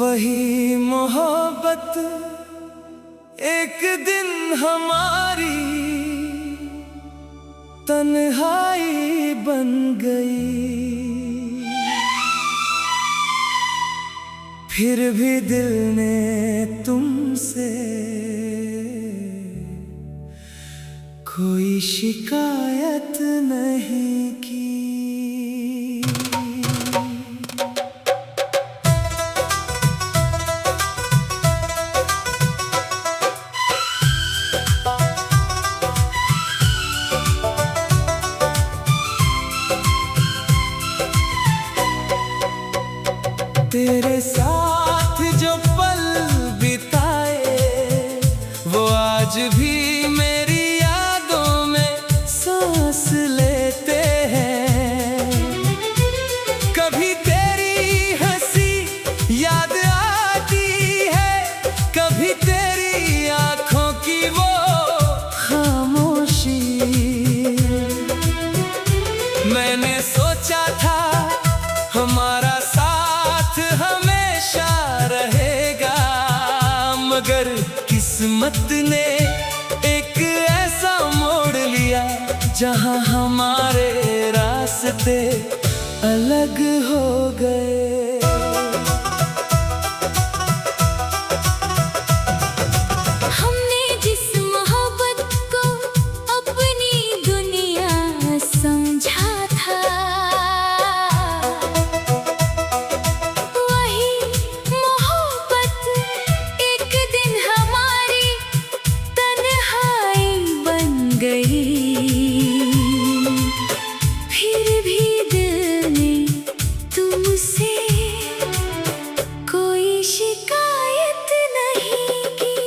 वही मोहब्बत एक दिन हमारी तन्हाई बन गई, फिर भी दिल ने तुमसे कोई शिकायत नहीं की। तेरे साथ जो पल बिताए वो आज भी मेरी यादों में सांस लेते हैं। कभी तेरी हंसी याद आती है, कभी तेरी आंखों की वो खामोशी। मैंने सोचा था हमारा हमेशा रहेगा, मगर किस्मत ने एक ऐसा मोड़ लिया जहां हमारे रास्ते अलग हो गए। हमने जिस मोहब्बत को अपनी दुनिया समझा था, फिर भी दिल ने तुमसे कोई शिकायत नहीं की।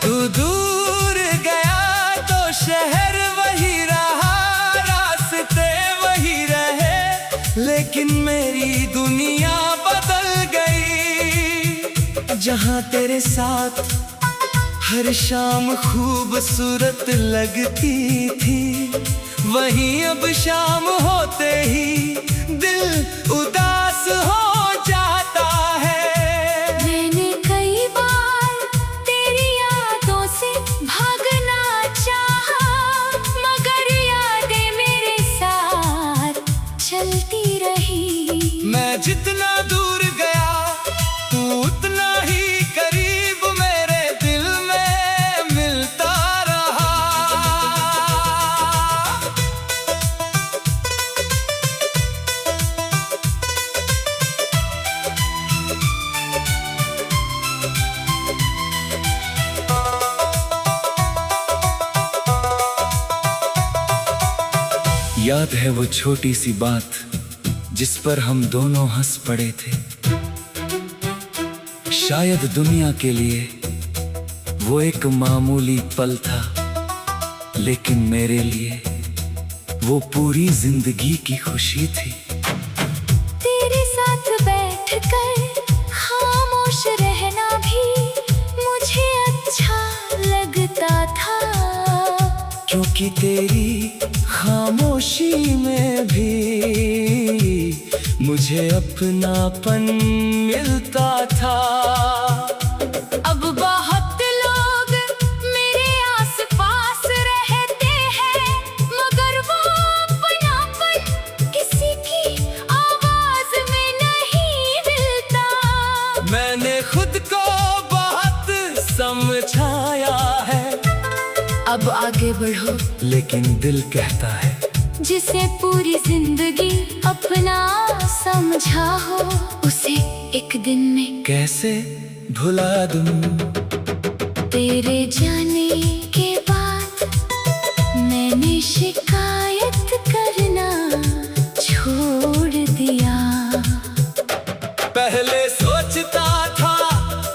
तू दूर गया तो शहर वही रहा, रास्ते वही रहे, लेकिन मेरी दुनिया बदल गई। जहां तेरे साथ हर शाम खूबसूरत लगती थी, वहीं अब शाम होते ही दिल उदास हो जाता है। मैंने कई बार तेरी यादों से भागना चाहा, मगर यादें मेरे साथ चलती रही। मैं जितना दूर गया तू उतना ही करीब मेरे दिल में मिलता रहा। याद है वो छोटी सी बात जिस पर हम दोनों हंस पड़े थे। शायद दुनिया के लिए वो एक मामूली पल था, लेकिन मेरे लिए वो पूरी जिंदगी की खुशी थी। तेरे साथ बैठकर खामोश रहना भी मुझे अच्छा लगता था, क्योंकि तेरी खामोशी में भी मुझे अपनापन मिलता था। अब बहुत लोग मेरे आसपास रहते हैं, मगर वो अपनापन किसी की आवाज में नहीं मिलता। मैंने खुद को बहुत समझाया है, अब आगे बढ़ो, लेकिन दिल कहता है जिसे पूरी जिंदगी अपना समझा हो, उसे एक दिन में कैसे भुला दूं। तेरे जाने के बाद मैंने शिकायत करना छोड़ दिया। पहले सोचता था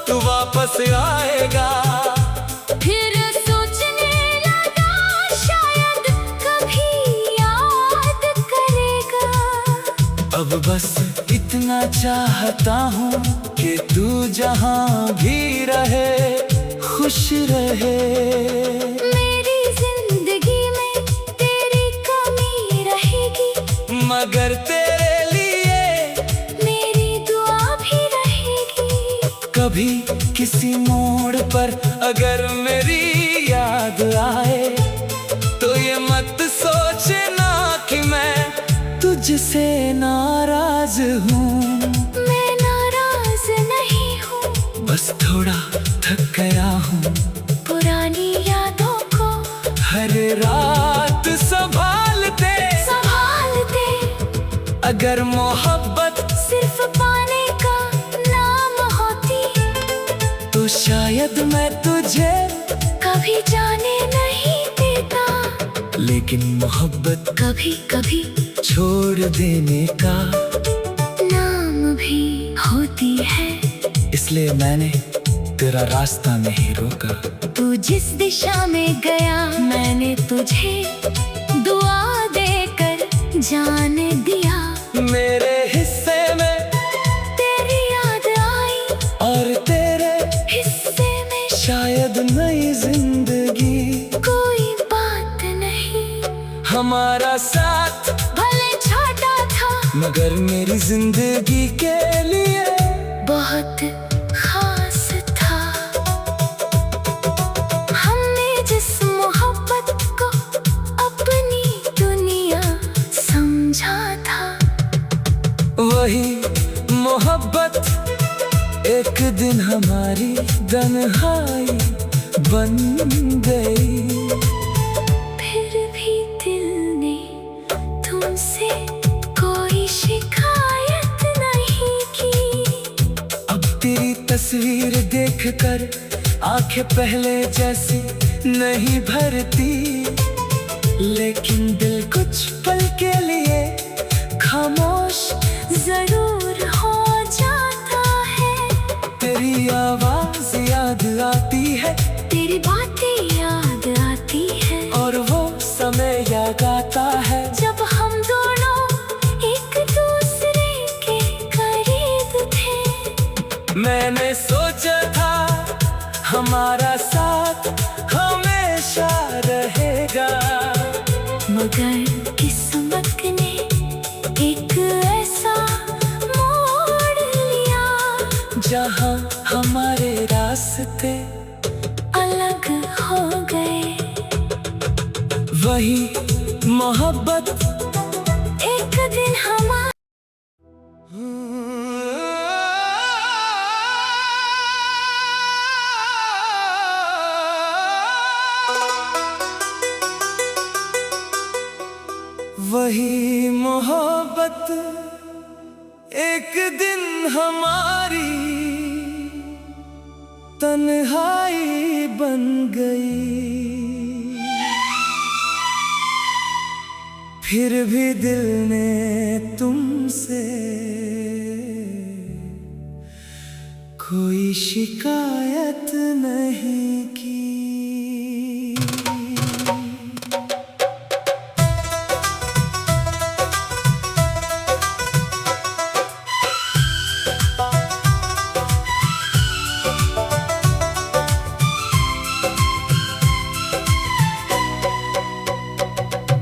तू वापस आएगा, फिर सोचने लगा शायद कभी याद करेगा। अब बस इतना चाहता हूँ कि तू जहाँ भी रहे खुश रहे। मेरी जिंदगी में तेरी कमी रहेगी, मगर तेरे लिए मेरी दुआ भी रहेगी। कभी किसी मोड़ पर अगर मेरी याद आए तो ये मत सोचना कि मैं तुझसे नाराज हूँ। मैं नाराज नहीं हूँ, बस थोड़ा थक गया हूँ पुरानी यादों को हर रात संभालते। अगर मोहब्बत सिर्फ पाने का नाम होती तो शायद मैं तुझे कभी जाने नहीं देता। लेकिन मोहब्बत कभी कभी छोड़ देने का नाम भी होती है। इसलिए मैंने तेरा रास्ता नहीं रोका। तू जिस दिशा में गया मैंने तुझे दुआ देकर जान दिया। मेरे हिस्से में तेरी याद आई और तेरे हिस्से में शायद नई जिंदगी। कोई बात नहीं, हमारा साथ भले छोटा था मगर मेरी जिंदगी के लिए बहुत खास था। हमने जिस मोहब्बत को अपनी दुनिया समझा था, वही मोहब्बत एक दिन हमारी तन्हाई बन गई। फिर भी दिल ने तुमसे कोई शिकायत नहीं की। अब तेरी तस्वीर देखकर आंखें पहले जैसी नहीं भरती, लेकिन दिल कुछ पल के लिए खामोश जरूर हो जाता है। तेरी आवाज याद आती है, तेरी बातें याद आती है, और वो समय याद आता है जब हम दोनों एक दूसरे के करीब थे। मैंने सोचा था हमारा साथ हमेशा रहेगा, मगर किस्मत ने एक ऐसा मोड़ लिया जहाँ हमारे रास्ते अलग हो गए। वही मोहब्बत एक दिन हमारा वही मोहब्बत एक दिन हमारी तन्हाई बन गई। फिर भी दिल ने तुमसे कोई शिकायत नहीं की।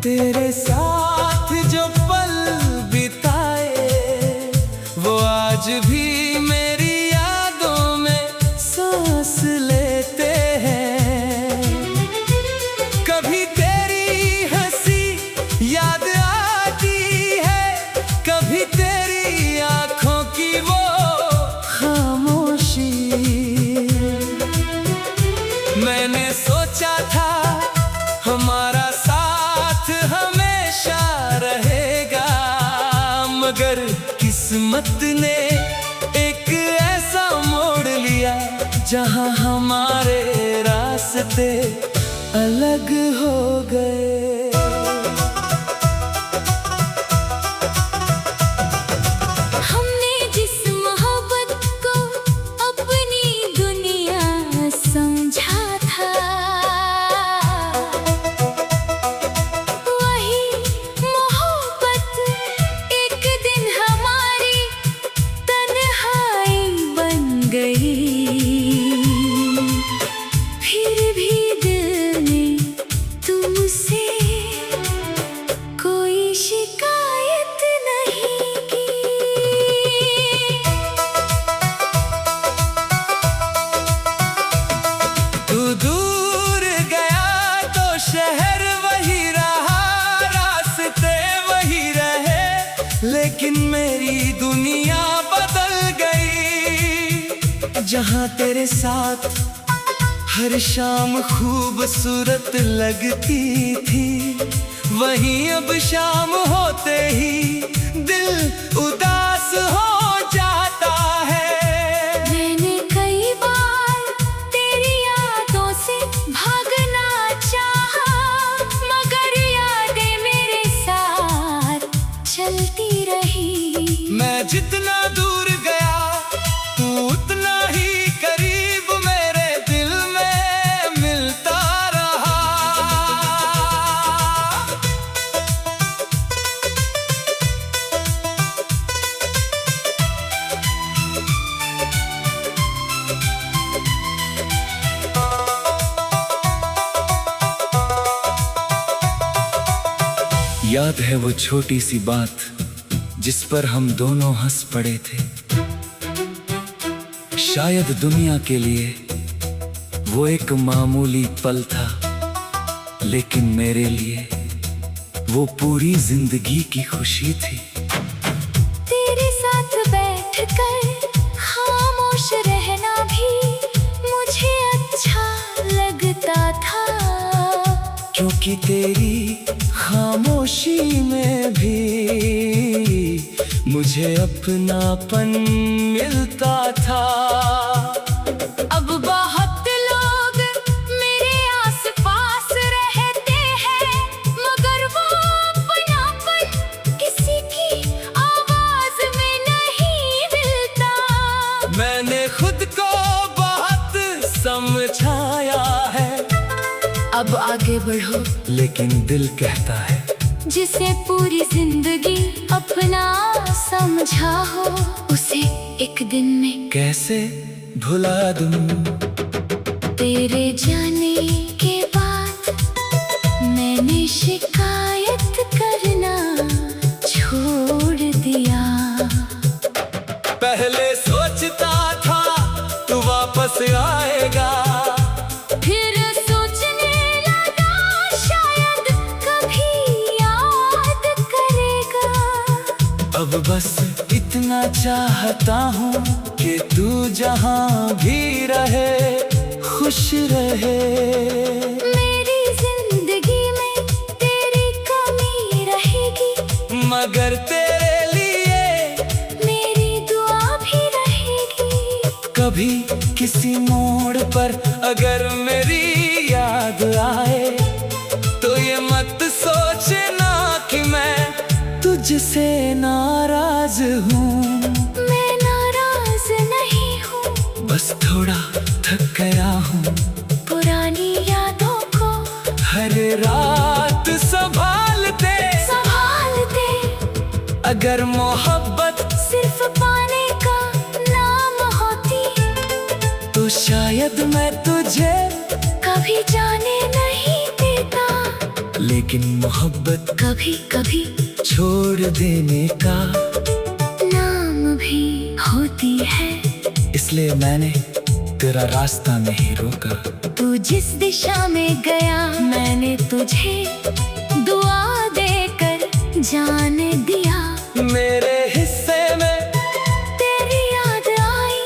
तेरे साथ जो पल बिताए वो आज भी मेरी यादों में सांस लेते हैं। कभी तेरी हंसी याद आती है, कभी तेरी आंखों की वो खामोशी। मैंने सोचा था हमारा साथ हमेशा रहेगा, मगर किस्मत ने एक ऐसा मोड़ लिया जहाँ हमारे रास्ते अलग हो गए। हमने जिस मोहब्बत को अपनी दुनिया समझा था, वही मोहब्बत एक दिन हमारी मेरी दुनिया बदल गई। जहाँ तेरे साथ हर शाम खूबसूरत लगती थी, वहीं अब शाम होते ही दिल उदास हो जाता है। मैंने कई बार तेरी यादों से भागना चाहा, मगर यादें मेरे साथ चलती रही। मैं जितना दूर गया तू उतना ही करीब मेरे दिल में मिलता रहा। याद है वो छोटी सी बात जिस पर हम दोनों हंस पड़े थे। शायद दुनिया के लिए वो एक मामूली पल था, लेकिन मेरे लिए वो पूरी जिंदगी की खुशी थी। तेरे साथ बैठकर खामोश रहना भी मुझे अच्छा लगता था, क्योंकि तेरी खामोशी में भी मुझे अपनापन मिलता था। अब बहुत लोग मेरे आसपास रहते हैं, मगर वो अपनापन किसी की आवाज में नहीं मिलता। मैंने खुद को बहुत समझाया है, अब आगे बढ़ो, लेकिन दिल कहता है जिसे पूरी जिंदगी अपना समझा हो, उसे एक दिन में कैसे भुला दूं। तेरे जाने के बाद मैंने शिकायत करना छोड़ दिया। पहले सोचता था तू वापस आएगा, फिर सोचने लगा शायद कभी याद करेगा। अब बस इतना चाहता हूँ कि तू जहाँ भी रहे खुश रहे। मेरी जिंदगी में तेरी कमी रहेगी, मगर तेरे लिए मेरी दुआ भी रहेगी। कभी किसी मोड़ पर अगर मेरी याद आए तो ये मत सोचना कि मैं तुझसे नाराज हूँ। मैं नाराज नहीं हूँ, बस थोड़ा थक गया हूँ पुरानी यादों को हर रात संभालते। अगर मोहब्बत सिर्फ पाने का नाम होती, तो शायद मैं तुझे कभी जाने नहीं देता। लेकिन मोहब्बत कभी कभी छोड़ देने का नाम भी होती है। इसलिए मैंने तेरा रास्ता नहीं रोका। तू जिस दिशा में गया मैंने तुझे दुआ देकर जाने दिया। मेरे हिस्से में तेरी याद आई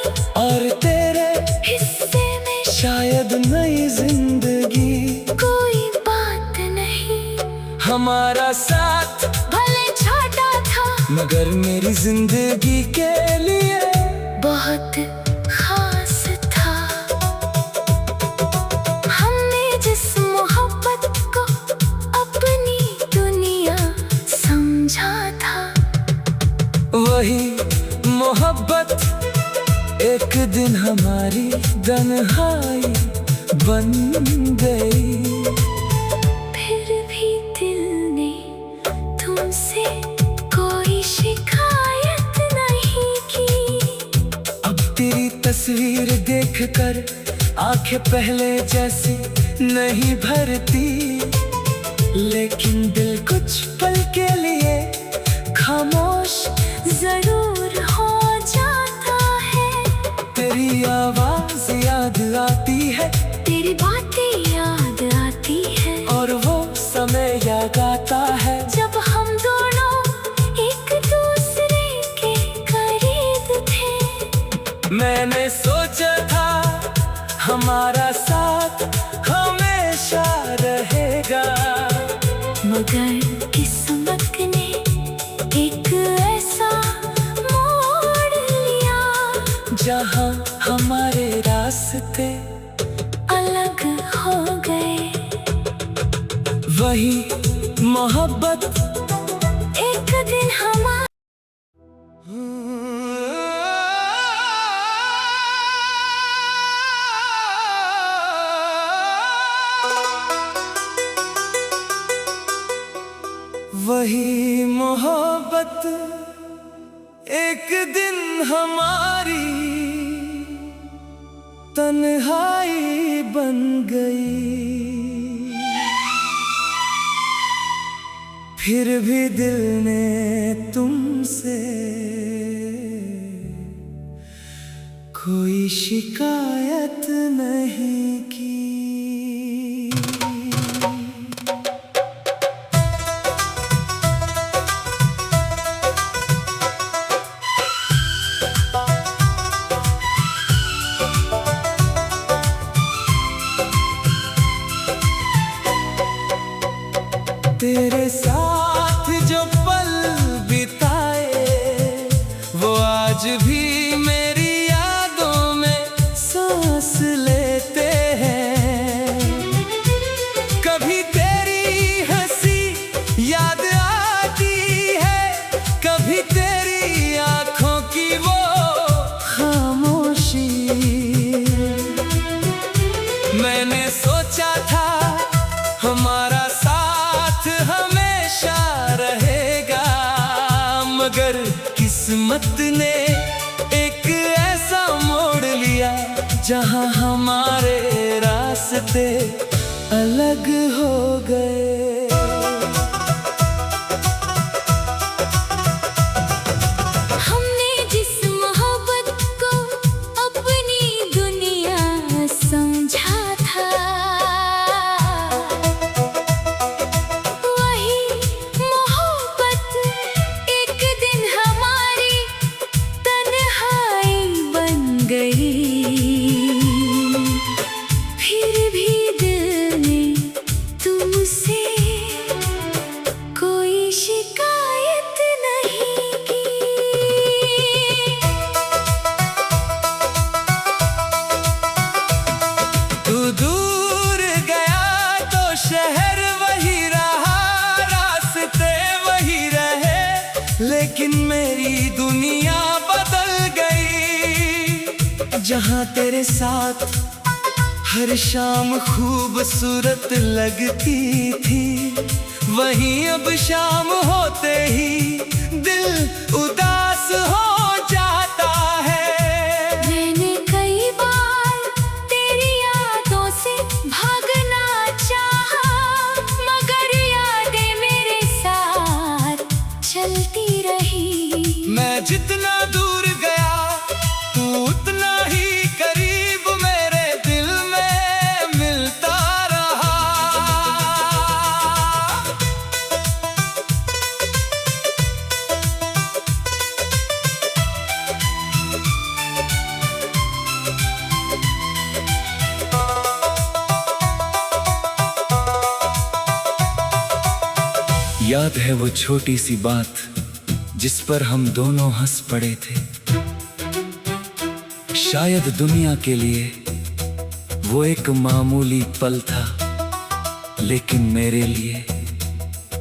और तेरे हिस्से में शायद नई जिंदगी। कोई बात नहीं, हमारा साथ भले छोटा था मगर मेरी जिंदगी के लिए बहुत खास था। हमने जिस मोहब्बत को अपनी दुनिया समझा था, वही मोहब्बत एक दिन हमारी तन्हाई बन गई। फिर भी दिल ने तुमसे कोई शिकायत नहीं की। अब तेरी तस्वीर देखकर आंखें पहले जैसी नहीं भरती, लेकिन दिल कुछ पल के लिए खामोश जरूर हो जाता है। तेरी आवाज याद आती है, तेरी बातें याद आती है, और वो समय याद आता है जब हम दोनों एक दूसरे मैंने सोचा था हमारा साथ हमेशा रहेगा, मगर किस्मत ने एक ऐसा मोड़ लिया जहाँ हमारे रास्ते अलग हो गए। वही मोहब्बत एक दिन हमारा वही मोहब्बत एक दिन हमारी तन्हाई बन गई। फिर भी दिल ने तुमसे कोई शिकायत नहीं की। तेरे साथ जो पल बिताए वो आज भी मेरी यादों में सांस लेते हैं। कभी तेरी हंसी याद आती है, कभी तेरी आंखों की वो खामोशी। मैंने सोचा था हमारा साथ हमेशा रहेगा, मगर किस्मत ने एक ऐसा मोड़ लिया जहाँ हमारे रास्ते अलग हो गए। हमने जिस मोहब्बत को अपनी दुनिया समझा था, वही मोहब्बत एक दिन हमारी तन्हाई बन गई। फिर भी दिल ने तुमसे कोई शिकायत नहीं की। तू दूर गया तो शहर वही रहा, रास्ते वही रहे, लेकिन मेरी दुनिया बदल गई। जहाँ तेरे साथ हर शाम खूबसूरत लगती थी, वहीं अब शाम होते ही दिल उदास हो जाता है। मैंने कई बार तेरी यादों से भागना चाहा, मगर यादें मेरे साथ चलती रही। मैं जितना दूर गया तू उतना ही करीब मेरे दिल में मिलता रहा। याद है वो छोटी सी बात जिस पर हम दोनों हंस पड़े थे। शायद दुनिया के लिए वो एक मामूली पल था, लेकिन मेरे लिए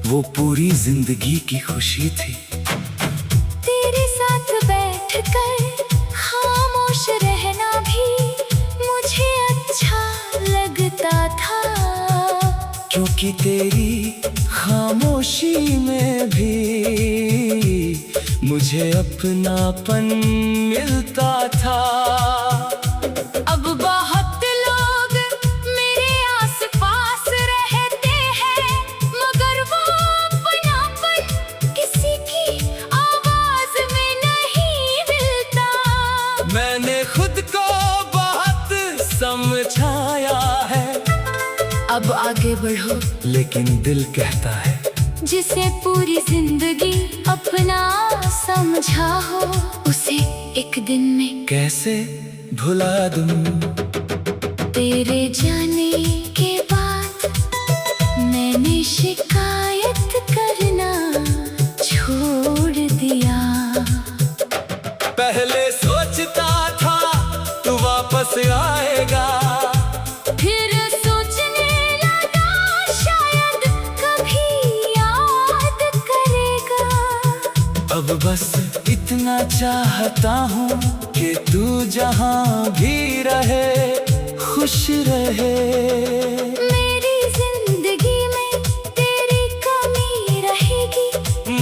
वो पूरी जिंदगी की खुशी थी। तेरे साथ बैठकर खामोश रहना भी मुझे अच्छा लगता था, क्योंकि तेरी खामोशी में भी मुझे अपनापन मिलता था। अब बहुत लोग मेरे आसपास रहते हैं, मगर वो अपनापन किसी की आवाज में नहीं मिलता। मैंने खुद को बहुत समझाया है, अब आगे बढ़ो, लेकिन दिल कहता है जिसे पूरी जिंदगी अपना समझा हो, उसे एक दिन में कैसे भुला दूं। तेरे जाने के बाद मैंने शिकायत करना छोड़ दिया। पहले सोचता था तू वापस आएगा, फिर सोचने लगा शायद कभी याद करेगा। अब बस इतना चाहता हूँ कि तू जहाँ भी रहे खुश रहे। मेरी जिंदगी में तेरी कमी रहेगी,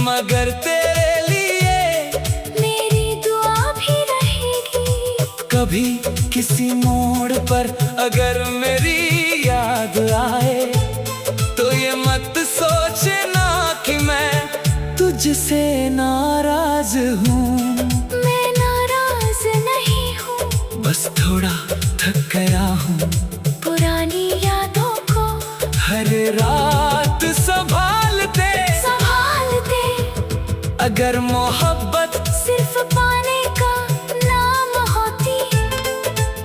मगर तेरे लिए मेरी दुआ भी रहेगी। कभी किसी मोड़ पर अगर मेरी याद आए तो ये मत सोचना कि मैं तुझसे नाराज हूँ। मैं नाराज नहीं हूँ, बस थोड़ा थक गया हूँ पुरानी यादों को हर रात संभालते। अगर मोहब्बत सिर्फ पाने का नाम होती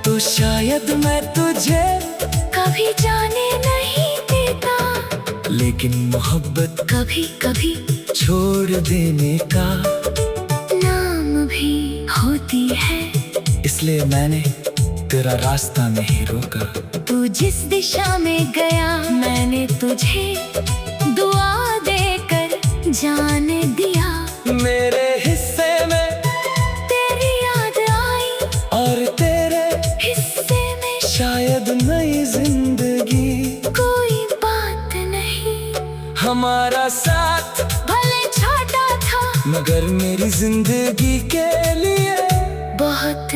तो शायद मैं तुझे कभी जाने नहीं देता। लेकिन मोहब्बत कभी कभी छोड़ देने का नाम भी होती है। इसलिए मैंने तेरा रास्ता नहीं रोका। तू जिस दिशा में गया मैंने तुझे दुआ देकर जाने दिया। मेरे हिस्से में तेरी याद आई और तेरे हिस्से में शायद नई जिंदगी। कोई बात नहीं, हमारा साथ भले छोटा था मगर मेरी जिंदगी के लिए बहुत